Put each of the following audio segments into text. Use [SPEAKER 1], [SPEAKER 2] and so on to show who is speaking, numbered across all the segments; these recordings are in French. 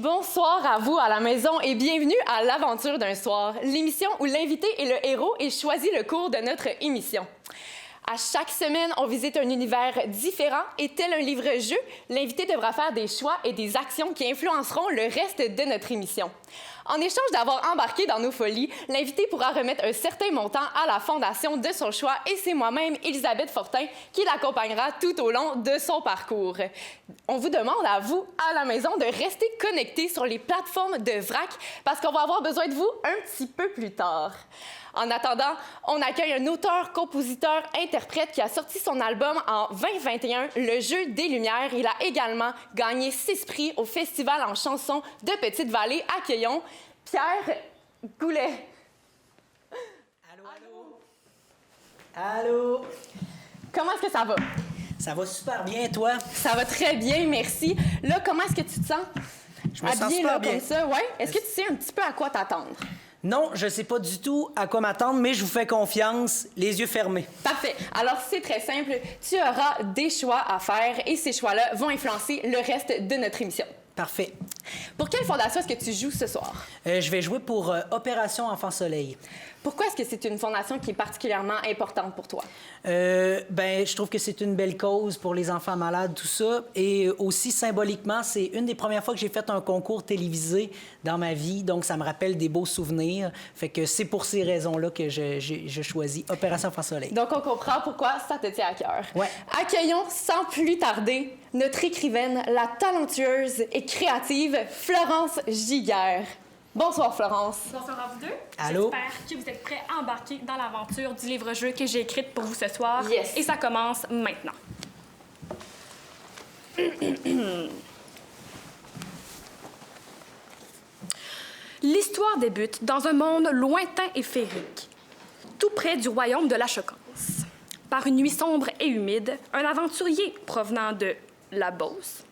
[SPEAKER 1] Bonsoir à vous à la maison et bienvenue à l'Aventure d'un soir, l'émission où l'invité est le héros et choisit le cours de notre émission. À chaque semaine, on visite un univers différent et tel un livre-jeu, l'invité devra faire des choix et des actions qui influenceront le reste de notre émission. En échange d'avoir embarqué dans nos folies, l'invité pourra remettre un certain montant à la fondation de son choix et c'est moi-même, Elisabeth Fortin, qui l'accompagnera tout au long de son parcours. On vous demande à vous, à la maison, de rester connectés sur les plateformes de VRAC parce qu'on va avoir besoin de vous un petit peu plus tard. En attendant, on accueille un auteur, compositeur, interprète qui a sorti son album en 2021, Le Jeu des Lumières. Il a également gagné 6 prix au Festival en chansons de Petite-Vallée. Accueillons Pierre Goulet.
[SPEAKER 2] Allô, allô? Allô?
[SPEAKER 1] Comment est-ce que ça va?
[SPEAKER 2] Ça va super bien, toi?
[SPEAKER 1] Ça va très bien, merci. Là, comment est-ce que tu te sens?
[SPEAKER 2] Je me sens
[SPEAKER 1] Habillé,
[SPEAKER 2] super
[SPEAKER 1] là,
[SPEAKER 2] bien.
[SPEAKER 1] comme ça, ouais? Est-ce que tu sais un petit peu à quoi t'attendre?
[SPEAKER 2] Non, je sais pas du tout à quoi m'attendre, mais je vous fais confiance, les yeux fermés.
[SPEAKER 1] Parfait. Alors, c'est très simple. Tu auras des choix à faire et ces choix-là vont influencer le reste de notre émission.
[SPEAKER 2] Parfait.
[SPEAKER 1] Pour quelle fondation est-ce que tu joues ce soir?
[SPEAKER 2] Je vais jouer pour Opération Enfant Soleil.
[SPEAKER 1] Pourquoi est-ce que c'est une fondation qui est particulièrement importante pour toi?
[SPEAKER 2] Je trouve que c'est une belle cause pour les enfants malades, tout ça. Et aussi, symboliquement, c'est une des premières fois que j'ai fait un concours télévisé dans ma vie. Donc, ça me rappelle des beaux souvenirs. Fait que c'est pour ces raisons-là que je choisis Opération Enfant Soleil.
[SPEAKER 1] Donc, on comprend pourquoi ça te tient à cœur.
[SPEAKER 2] Ouais.
[SPEAKER 1] Accueillons sans plus tarder notre écrivaine, la talentueuse et créative Florence Giguère. Bonsoir, Florence.
[SPEAKER 3] Bonsoir à vous deux.
[SPEAKER 2] Allô?
[SPEAKER 3] J'espère que vous êtes prêts à embarquer dans l'aventure du livre-jeu que j'ai écrite pour vous ce soir.
[SPEAKER 1] Yes.
[SPEAKER 3] Et ça commence maintenant. L'histoire débute dans un monde lointain et féerique, tout près du royaume de la Chocance. Par une nuit sombre et humide, un aventurier provenant de la Beauce,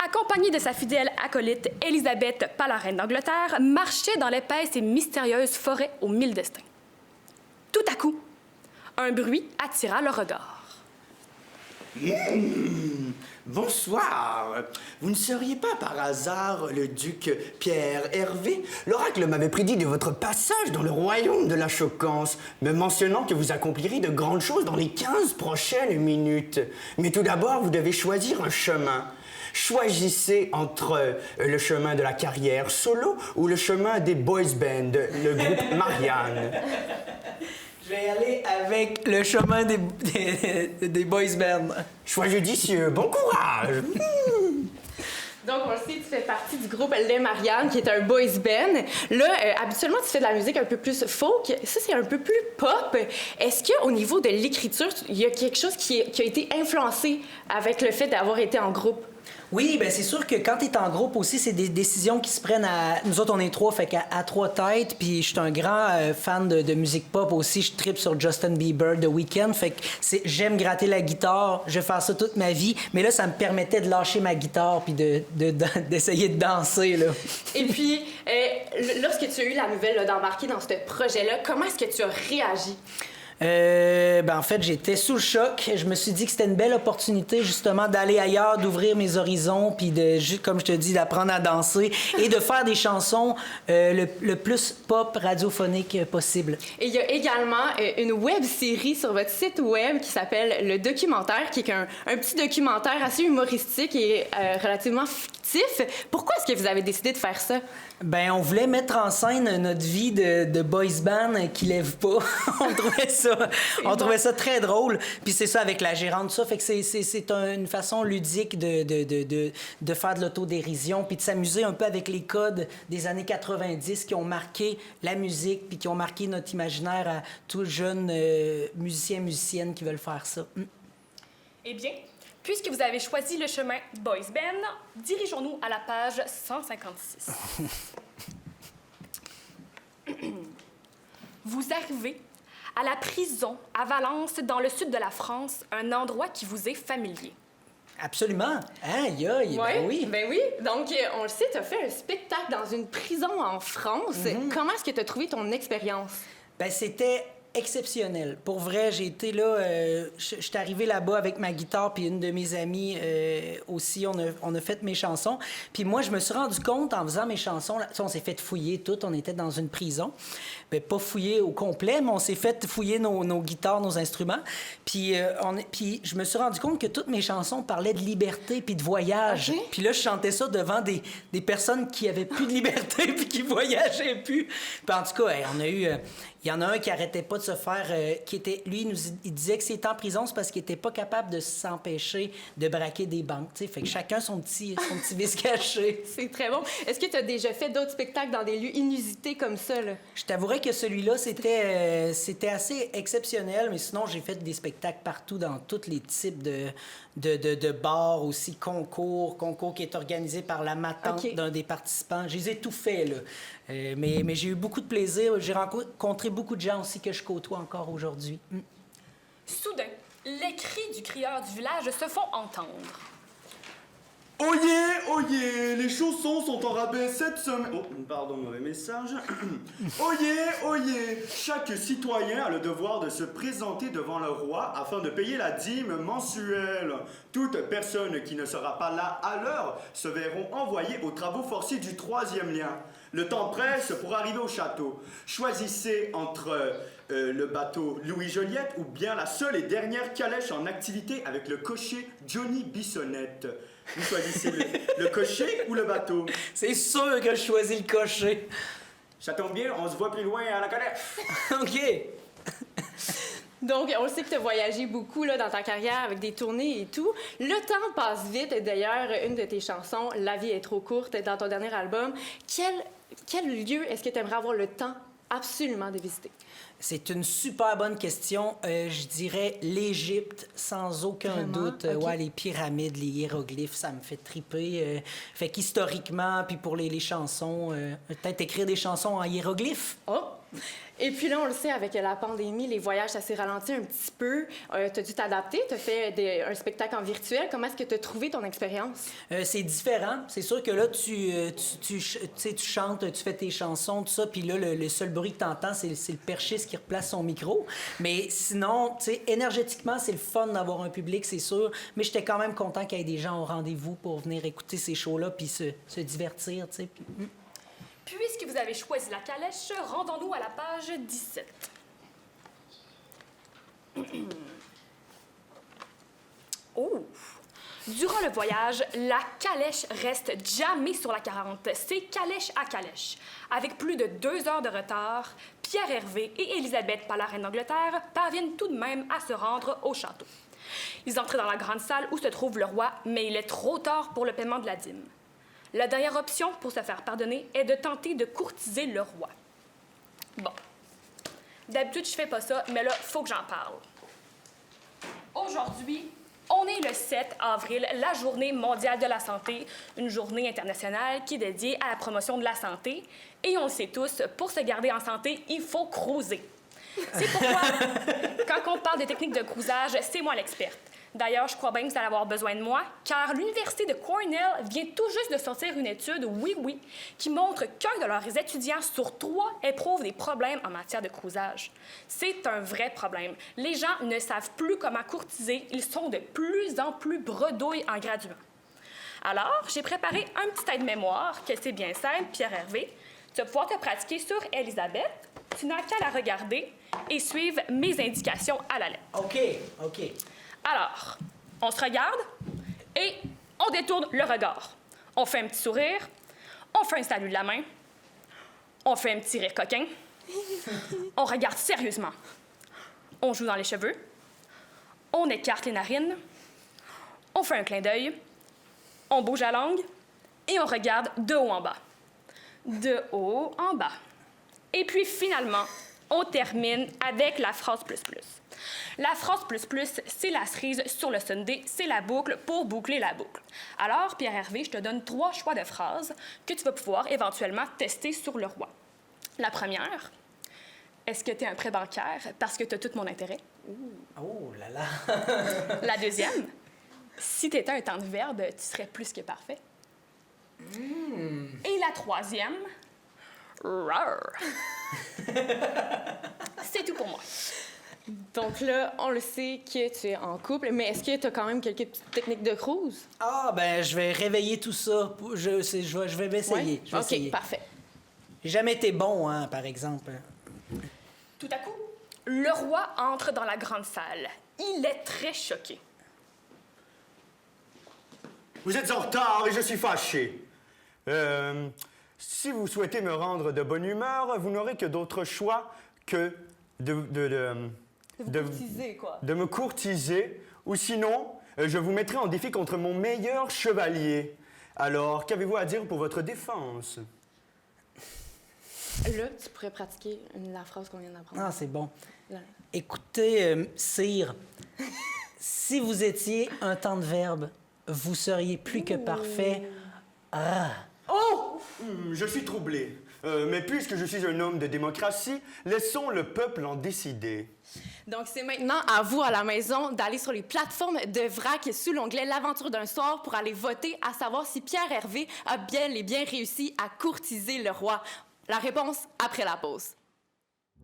[SPEAKER 3] accompagné de sa fidèle acolyte Élisabeth, Palarène d'Angleterre, marchait dans l'épaisse et mystérieuse forêt aux 1000 destins. Tout à coup, un bruit attira le regard.
[SPEAKER 4] Bonsoir. Vous ne seriez pas par hasard le duc Pierre Hervé? L'oracle m'avait prédit de votre passage dans le royaume de la Chocance, me mentionnant que vous accompliriez de grandes choses dans les 15 prochaines minutes. Mais tout d'abord, vous devez choisir un chemin. Choisissez entre le chemin de la carrière solo ou le chemin des boys band, le groupe Marianne.
[SPEAKER 2] Je vais aller avec le chemin des boys band.
[SPEAKER 4] Choix judicieux. Bon courage.
[SPEAKER 1] Donc, on le sait, tu fais partie du groupe Les Marianne, qui est un boys band. Là, habituellement, tu fais de la musique un peu plus folk. Ça, c'est un peu plus pop. Est-ce qu'au niveau de l'écriture, il y a quelque chose qui a été influencé avec le fait d'avoir été en groupe?
[SPEAKER 2] Oui, bien c'est sûr que quand tu es en groupe aussi, c'est des décisions qui se prennent à... Nous autres, on est 3, fait qu'à 3 têtes, puis je suis un grand fan de musique pop aussi. Je tripe sur Justin Bieber, The Weeknd, fait que j'aime gratter la guitare, je vais faire ça toute ma vie, mais là, ça me permettait de lâcher ma guitare puis d'essayer de danser, là.
[SPEAKER 1] Et puis, lorsque tu as eu la nouvelle là, d'embarquer dans ce projet-là, comment est-ce que tu as réagi?
[SPEAKER 2] En fait, j'étais sous le choc. Je me suis dit que c'était une belle opportunité, justement, d'aller ailleurs, d'ouvrir mes horizons, puis comme je te dis, d'apprendre à danser et de faire des chansons le plus pop radiophonique possible.
[SPEAKER 1] Et il y a également une web-série sur votre site web qui s'appelle Le Documentaire, qui est un petit documentaire assez humoristique et relativement fictif. Pourquoi est-ce que vous avez décidé de faire ça?
[SPEAKER 2] Ben, on voulait mettre en scène notre vie de boys band qui lève pas. on trouvait ça très drôle. Puis c'est ça avec la gérante, tout ça. Fait que c'est une façon ludique de faire de l'autodérision puis de s'amuser un peu avec les codes des années 90 qui ont marqué la musique puis qui ont marqué notre imaginaire à tous jeunes musiciennes qui veulent faire ça.
[SPEAKER 3] Eh bien, puisque vous avez choisi le chemin Boys Band, dirigeons-nous à la page 156. Vous arrivez à la prison à Valence, dans le sud de la France, un endroit qui vous est familier.
[SPEAKER 2] Absolument. Aïe, aïe, ben oui.
[SPEAKER 1] Ben oui. Donc, on le sait, tu as fait un spectacle dans une prison en France. Comment est-ce que tu as trouvé ton expérience?
[SPEAKER 2] Ben, c'était exceptionnel. Pour vrai, j'ai été là, je suis arrivé là-bas avec ma guitare, puis une de mes amies aussi, on a fait mes chansons. Puis moi, je me suis rendu compte en faisant mes chansons, là, on s'est fait fouiller tout, on était dans une prison. Bien, pas fouiller au complet, mais on s'est fait fouiller nos guitares, nos instruments. Puis, puis je me suis rendu compte que toutes mes chansons parlaient de liberté puis de voyage.
[SPEAKER 1] Okay.
[SPEAKER 2] Puis là, je chantais ça devant des personnes qui avaient plus de liberté puis qui voyageaient plus. Puis en tout cas, on a eu... il y en a un qui arrêtait pas de se faire... lui, il disait que s'il était en prison, c'est parce qu'il était pas capable de s'empêcher de braquer des banques. T'sais. Fait que chacun son petit vice caché.
[SPEAKER 1] C'est très bon. Est-ce que tu as déjà fait d'autres spectacles dans des lieux inusités comme ça, là?
[SPEAKER 2] Je t'avouerais que celui-là, c'était assez exceptionnel, mais sinon, j'ai fait des spectacles partout dans tous les types de bars, aussi concours qui est organisé par la matante d'un des participants. Je les ai tout fait, là. Mais j'ai eu beaucoup de plaisir. J'ai rencontré beaucoup de gens aussi que je côtoie encore aujourd'hui.
[SPEAKER 3] Soudain, les cris du crieur du village se font entendre.
[SPEAKER 5] Oyez, oyez, les chaussons sont en rabais cette semaine. Oh, pardon, mauvais message. Oyez, oyez, chaque citoyen a le devoir de se présenter devant le roi afin de payer la dîme mensuelle. Toute personne qui ne sera pas là à l'heure se verront envoyées aux travaux forcés du 3e lien. Le temps presse pour arriver au château. Choisissez entre le bateau Louis-Joliette ou bien la seule et dernière calèche en activité avec le cocher Johnny Bissonnette. Vous choisissez le cocher ou le bateau?
[SPEAKER 2] C'est sûr que je choisis le cocher.
[SPEAKER 5] Ça tombe bien, on se voit plus loin à la calèche.
[SPEAKER 2] OK.
[SPEAKER 1] Donc, on sait que tu as voyagé beaucoup là, dans ta carrière avec des tournées et tout. Le temps passe vite. D'ailleurs, une de tes chansons, La vie est trop courte, dans ton dernier album. Quel lieu est-ce que tu aimerais avoir le temps absolument de visiter?
[SPEAKER 2] C'est une super bonne question. Je dirais l'Égypte, sans aucun doute.
[SPEAKER 1] Okay.
[SPEAKER 2] Ouais, les pyramides, les hiéroglyphes, ça me fait triper. Fait qu'historiquement, puis pour les chansons, peut-être écrire des chansons en hiéroglyphes.
[SPEAKER 1] Oh! Et puis là, on le sait, avec la pandémie, les voyages, ça s'est ralenti un petit peu. Tu as dû t'adapter, tu as fait un spectacle en virtuel. Comment est-ce que tu as trouvé ton expérience?
[SPEAKER 2] C'est différent. C'est sûr que là, tu chantes, tu fais tes chansons, tout ça, puis là, le seul bruit que tu entends, c'est le perchiste qui replace son micro. Mais sinon, tu sais, énergétiquement, c'est le fun d'avoir un public, c'est sûr. Mais j'étais quand même content qu'il y ait des gens au rendez-vous pour venir écouter ces shows-là puis se divertir, tu sais.
[SPEAKER 3] Puisque vous avez choisi la calèche, rendons-nous à la page 17. Oh! Durant le voyage, la calèche reste jamais sur la 40. C'est calèche à calèche. Avec plus de 2 heures de retard, Pierre Hervé et Élisabeth, par la reine d'Angleterre, parviennent tout de même à se rendre au château. Ils entrent dans la grande salle où se trouve le roi, mais il est trop tard pour le paiement de la dîme. La dernière option pour se faire pardonner est de tenter de courtiser le roi. Bon. D'habitude, je fais pas ça, mais là, faut que j'en parle. Aujourd'hui, on est le 7 avril, la Journée mondiale de la santé, une journée internationale qui est dédiée à la promotion de la santé. Et on le sait tous, pour se garder en santé, il faut cruiser. C'est pourquoi, quand on parle des techniques de cruisage, c'est moi l'experte. D'ailleurs, je crois bien que vous allez avoir besoin de moi, car l'Université de Cornell vient tout juste de sortir une étude, oui, qui montre qu'un de leurs étudiants sur 3 éprouve des problèmes en matière de cruisage. C'est un vrai problème. Les gens ne savent plus comment courtiser, ils sont de plus en plus bredouilles en graduant. Alors, j'ai préparé un petit aide-mémoire, que c'est bien simple, Pierre Hervé. Tu vas pouvoir te pratiquer sur Élisabeth. Tu n'as qu'à la regarder et suivre mes indications à la lettre.
[SPEAKER 2] OK.
[SPEAKER 3] Alors, on se regarde et on détourne le regard. On fait un petit sourire, on fait un salut de la main, on fait un petit rire coquin, on regarde sérieusement, on joue dans les cheveux, on écarte les narines, on fait un clin d'œil, on bouge la langue et on regarde de haut en bas. De haut en bas. Et puis finalement, on termine avec la phrase plus plus. La phrase plus plus, c'est la cerise sur le sundae, c'est la boucle pour boucler la boucle. Alors, Pierre Hervé, je te donne 3 choix de phrases que tu vas pouvoir éventuellement tester sur le roi. La première, est-ce que tu es un prêt bancaire parce que tu as tout mon intérêt?
[SPEAKER 2] Oh là là!
[SPEAKER 3] La deuxième, si tu étais un temps de verbe, tu serais plus que parfait. Et la troisième, rar. c'est tout pour moi.
[SPEAKER 1] Donc là, on le sait que tu es en couple, mais est-ce que tu as quand même quelques petites techniques de cruise?
[SPEAKER 2] Ah, ben, je vais réveiller tout ça. Je vais m'essayer.
[SPEAKER 1] Ouais?
[SPEAKER 2] Je vais
[SPEAKER 1] OK,
[SPEAKER 2] essayer.
[SPEAKER 1] parfait.
[SPEAKER 2] J'ai jamais été bon, hein, par exemple.
[SPEAKER 3] Tout à coup, le roi entre dans la grande salle. Il est très choqué.
[SPEAKER 4] Vous êtes en retard et je suis fâché. Si vous souhaitez me rendre de bonne humeur, vous n'aurez que d'autres choix que de
[SPEAKER 1] Courtiser, quoi.
[SPEAKER 4] de me courtiser, ou sinon, je vous mettrai en défi contre mon meilleur chevalier. Alors, qu'avez-vous à dire pour votre défense?
[SPEAKER 1] Là, tu pourrais pratiquer la phrase qu'on vient d'apprendre.
[SPEAKER 2] Ah, c'est bon.
[SPEAKER 1] Là.
[SPEAKER 2] Écoutez, sire, si vous étiez un temps de verbe, vous seriez plus que parfait. Ah.
[SPEAKER 1] Oh!
[SPEAKER 4] Je suis troublé. Mais puisque je suis un homme de démocratie, laissons le peuple en décider.
[SPEAKER 1] Donc, c'est maintenant à vous, à la maison, d'aller sur les plateformes de VRAC sous l'onglet L'aventure d'un soir pour aller voter à savoir si Pierre Hervé a bien et bien réussi à courtiser le roi. La réponse après la pause.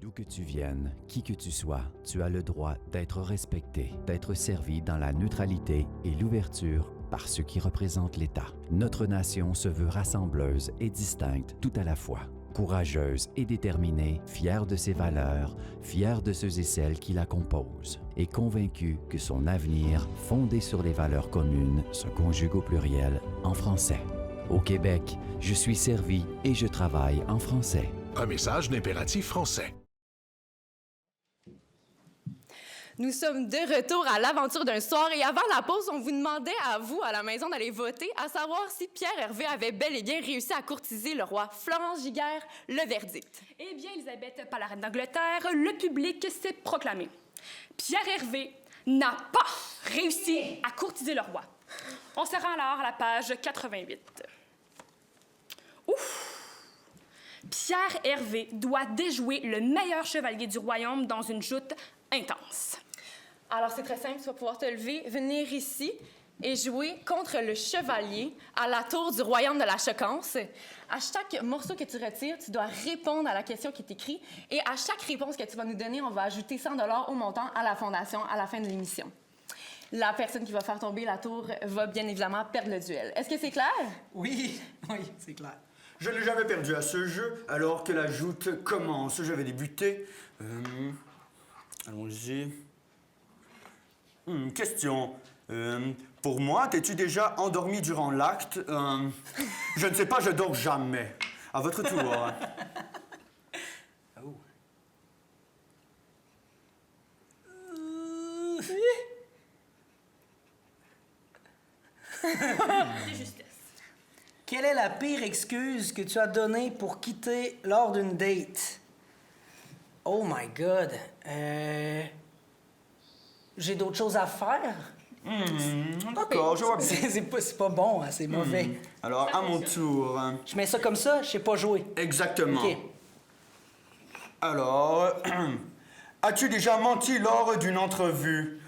[SPEAKER 6] D'où que tu viennes, qui que tu sois, tu as le droit d'être respecté, d'être servi dans la neutralité et l'ouverture par ceux qui représentent l'État. Notre nation se veut rassembleuse et distincte tout à la fois. Courageuse et déterminée, fière de ses valeurs, fière de ceux et celles qui la composent, et convaincue que son avenir, fondé sur les valeurs communes, se conjugue au pluriel en français. Au Québec, je suis servi et je travaille en français.
[SPEAKER 7] Un message d'impératif français.
[SPEAKER 1] Nous sommes de retour à l'aventure d'un soir et avant la pause, on vous demandait à vous, à la maison, d'aller voter, à savoir si Pierre Hervé avait bel et bien réussi à courtiser le roi. Florence Giguère, le verdict.
[SPEAKER 3] Eh bien, Elisabeth, par la reine d'Angleterre, le public s'est proclamé. Pierre Hervé n'a pas réussi à courtiser le roi. On se rend alors à la page 88. Ouf! Pierre Hervé doit déjouer le meilleur chevalier du royaume dans une joute intense.
[SPEAKER 1] Alors, c'est très simple, tu vas pouvoir te lever, venir ici et jouer contre le chevalier à la tour du royaume de la Chocance. À chaque morceau que tu retires, tu dois répondre à la question qui est écrite et à chaque réponse que tu vas nous donner, on va ajouter 100 $ au montant à la fondation à la fin de l'émission. La personne qui va faire tomber la tour va bien évidemment perdre le duel. Est-ce que c'est clair?
[SPEAKER 2] Oui, oui, c'est clair.
[SPEAKER 4] Je n'ai jamais perdu à ce jeu, alors que la joute commence. Je vais débuter. Allons-y. Question. Pour moi, t'es-tu déjà endormi durant l'acte? Je ne sais pas, je dors jamais. À votre tour.
[SPEAKER 2] Oh.
[SPEAKER 3] De justesse.
[SPEAKER 2] Quelle est la pire excuse que tu as donnée pour quitter lors d'une date? Oh my God. J'ai d'autres choses à faire?
[SPEAKER 4] D'accord, je vois bien.
[SPEAKER 2] C'est pas bon, hein, c'est mauvais.
[SPEAKER 4] Alors, à mon tour.
[SPEAKER 2] Je mets ça comme ça, je sais pas jouer.
[SPEAKER 4] Exactement.
[SPEAKER 2] OK.
[SPEAKER 4] Alors, as-tu déjà menti lors d'une entrevue?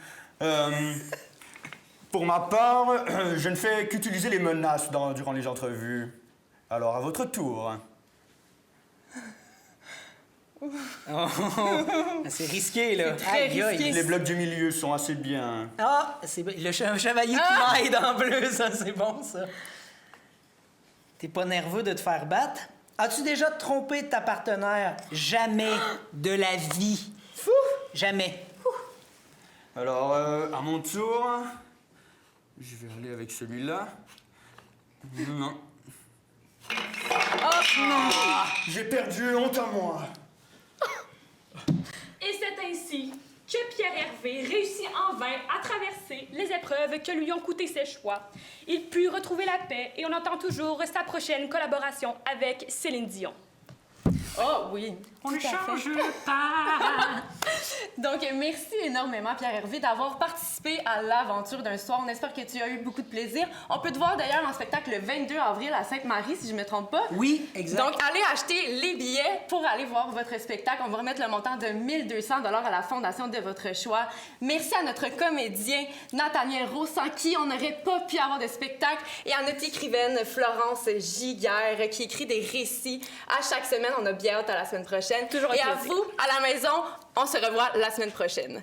[SPEAKER 4] Pour ma part, je ne fais qu'utiliser les menaces durant les entrevues. Alors, à votre tour.
[SPEAKER 2] Oh, c'est risqué, là.
[SPEAKER 1] C'est très
[SPEAKER 2] Aïe, aïe.
[SPEAKER 1] risqué.
[SPEAKER 4] Les blocs du milieu sont assez bien.
[SPEAKER 2] Ah, c'est le chevalier qui m'aide en plus, ça, c'est bon, ça. T'es pas nerveux de te faire battre? As-tu déjà trompé ta partenaire? Jamais de la vie. Fou! Jamais.
[SPEAKER 4] Alors, à mon tour, je vais aller avec celui-là. Non. J'ai perdu, honte à moi.
[SPEAKER 3] Et c'est ainsi que Pierre Hervé réussit en vain à traverser les épreuves que lui ont coûté ses choix. Il put retrouver la paix et on entend toujours sa prochaine collaboration avec Céline Dion.
[SPEAKER 1] Oh oui,
[SPEAKER 3] On ne
[SPEAKER 1] tout à fait.
[SPEAKER 3] change pas.
[SPEAKER 1] Donc, merci énormément, Pierre-Hervé, d'avoir participé à l'aventure d'un soir. On espère que tu as eu beaucoup de plaisir. On peut te voir d'ailleurs en spectacle le 22 avril à Sainte-Marie, si je ne me trompe pas.
[SPEAKER 2] Oui, exact.
[SPEAKER 1] Donc, allez acheter les billets pour aller voir votre spectacle. On va remettre le montant de 1 200 $ à la fondation de votre choix. Merci à notre comédien, Nathaniel Rowe, sans qui on n'aurait pas pu avoir de spectacle, et à notre écrivaine, Florence Giguère, qui écrit des récits à chaque semaine. On a bien bien hâte à la semaine prochaine.
[SPEAKER 3] Toujours un
[SPEAKER 1] Et à
[SPEAKER 3] plaisir.
[SPEAKER 1] vous, à la maison, on se revoit la semaine prochaine.